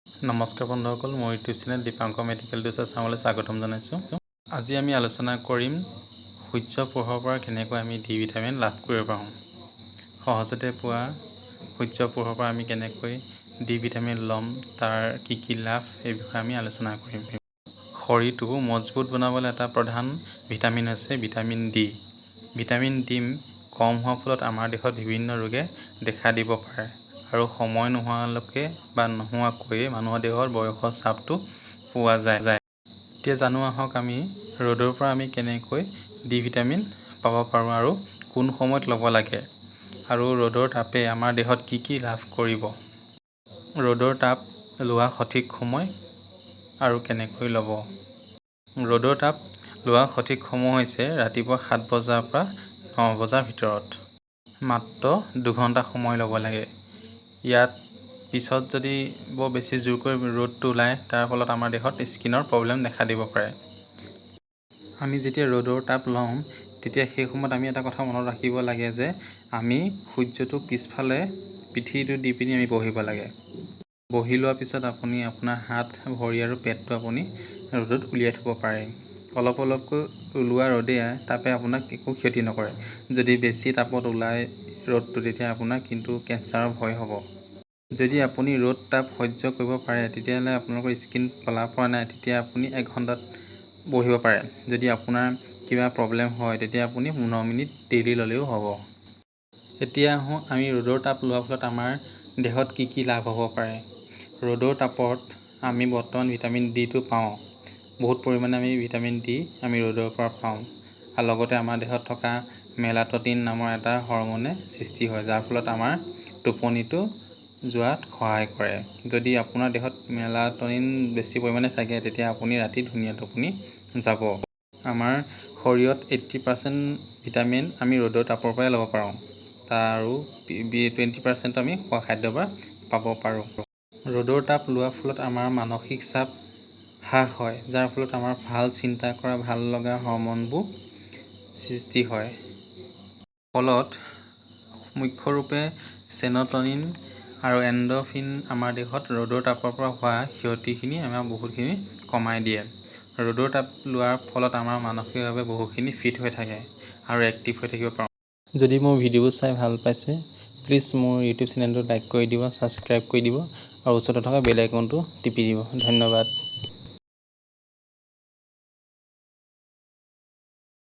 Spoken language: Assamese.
নমস্কাৰ বন্ধুসকল, মোৰ ইউটিউব চেনেল দিপাংকৰ মেডিকেল ডোষ্টাছামলৈ স্বাগতম জনাইছোঁ। আজি আমি আলোচনা কৰিম সূৰ্য পোহৰৰ পৰা কেনেকৈ আমি ডি ভিটামিন লাভ কৰিব পাৰোঁ। সহজতে পোৱা সূৰ্য পোহৰৰ পৰা আমি কেনেকৈ ডি ভিটামিন ল'ম, তাৰ কি কি লাভ, এই বিষয়ে আমি আলোচনা কৰিম। শৰীৰটো মজবুত বনাবলৈ এটা প্ৰধান ভিটামিন হৈছে ভিটামিন ডি। ভিটামিন ডি কম হোৱাৰ ফলত আমাৰ দেহত বিভিন্ন ৰোগে দেখা দিব পাৰে আৰু সময় নোহোৱালৈকে বা নোহোৱাকৈয়ে মানুহৰ দেহৰ বয়সৰ চাপটো পোৱা যায়। এতিয়া জানো আহক আমি ৰ'দৰ পৰা আমি কেনেকৈ ডি ভিটামিন পাব পাৰোঁ আৰু কোন সময়ত ল'ব লাগে, আৰু ৰ'দৰ তাপে আমাৰ দেহত কি কি লাভ কৰিব। ৰ'দৰ তাপ লোৱা সঠিক সময় আৰু কেনেকৈ ল'ব। ৰ'দৰ তাপ লোৱা সঠিক সময় হৈছে ৰাতিপুৱা 7 বজাৰ পৰা 9 বজাৰ ভিতৰত। মাত্ৰ 2 ঘণ্টা সময় ল'ব লাগে। ইয়াত পিছত যদি বৰ বেছি জোৰকৈ ৰ'দটো ওলায়, তাৰ ফলত আমাৰ দেহত স্কিনৰ প্ৰব্লেম দেখা দিব পাৰে। আমি যেতিয়া ৰ'দৰ তাপ লওঁ, তেতিয়া সেই সময়ত আমি এটা কথা মনত ৰাখিব লাগে যে আমি সূৰ্যটোৰ পিছফালে পিঠিটো দি পিনি আমি বহিব লাগে। বহি লোৱাৰ পিছত আপুনি আপোনাৰ হাত, ভৰি আৰু পেটটো আপুনি ৰ'দত উলিয়াই থ'ব পাৰে। অলপ অলপকৈ ওলোৱা ৰ'দে তাপে আপোনাক একো ক্ষতি নকৰে। যদি বেছি তাপত ওলায় ৰ'দটো, তেতিয়া আপোনাৰ কিন্তু কেঞ্চাৰৰ ভয় হ'ব। যদি আপুনি ৰ'দ তাপ সহ্য কৰিব পাৰে, তেতিয়াহ'লে আপোনালোকৰ স্কিন ক'লা পৰা নাই, তেতিয়া আপুনি 1 ঘণ্টাত বহিব পাৰে। যদি আপোনাৰ কিবা প্ৰব্লেম হয়, তেতিয়া আপুনি 15 মিনিট ডেইলি ল'লেও হ'ব। এতিয়া আহোঁ আমি ৰ'দৰ তাপ লোৱাৰ ফলত আমাৰ দেহত কি কি লাভ হ'ব পাৰে। ৰ'দৰ তাপত আমি বৰ্তমান ভিটামিন ডিটো পাওঁ। বহুত পৰিমাণে আমি ভিটামিন ডি আমি ৰ'দৰ পৰা পাওঁ। আৰু লগতে আমাৰ দেহত থকা মেলাটনিন নামৰ এটা হৰম'নে সৃষ্টি হয়, যাৰ ফলত আমাৰ টোপনিটো যোৱাত সহায় কৰে। যদি আপোনাৰ দেহত মেলাটনিন বেছি পৰিমাণে থাকে, তেতিয়া আপুনি ৰাতি ধুনীয়া টোপনি যাব। আমাৰ শৰীৰত 80% ভিটামিন আমি ৰ'দৰ তাপৰ পৰাই ল'ব পাৰোঁ, আৰু 20% আমি খোৱা খাদ্যৰ পৰা পাব পাৰোঁ। ৰ'দৰ তাপ লোৱাৰ ফলত আমাৰ মানসিক চাপ হ্ৰাস হয়, যাৰ ফলত আমাৰ ভাল চিন্তা কৰা, ভাল লগা হৰম'নবোৰ সৃষ্টি হয়। ফলত মুখ্যৰূপে চেৰ'টনিন আৰু এণ্ডৰফিন আমাৰ দেহত ৰ'দৰ তাপৰ পৰা হোৱা ক্ষতিখিনি আমাক বহুতখিনি কমাই দিয়ে। ৰ'দৰ তাপ লোৱাৰ ফলত আমাৰ মানসিকভাৱে বহুখিনি ফিট হৈ থাকে আৰু এক্টিভ হৈ থাকিব পাৰোঁ। যদি মোৰ ভিডিঅ'বোৰ চাই ভাল পাইছে, প্লিজ মোৰ ইউটিউব চেনেলটো লাইক কৰি দিব, ছাবস্ক্ৰাইব কৰি দিব আৰু ওচৰতে থকা বেল আইকনটো টিপি দিব। ধন্যবাদ।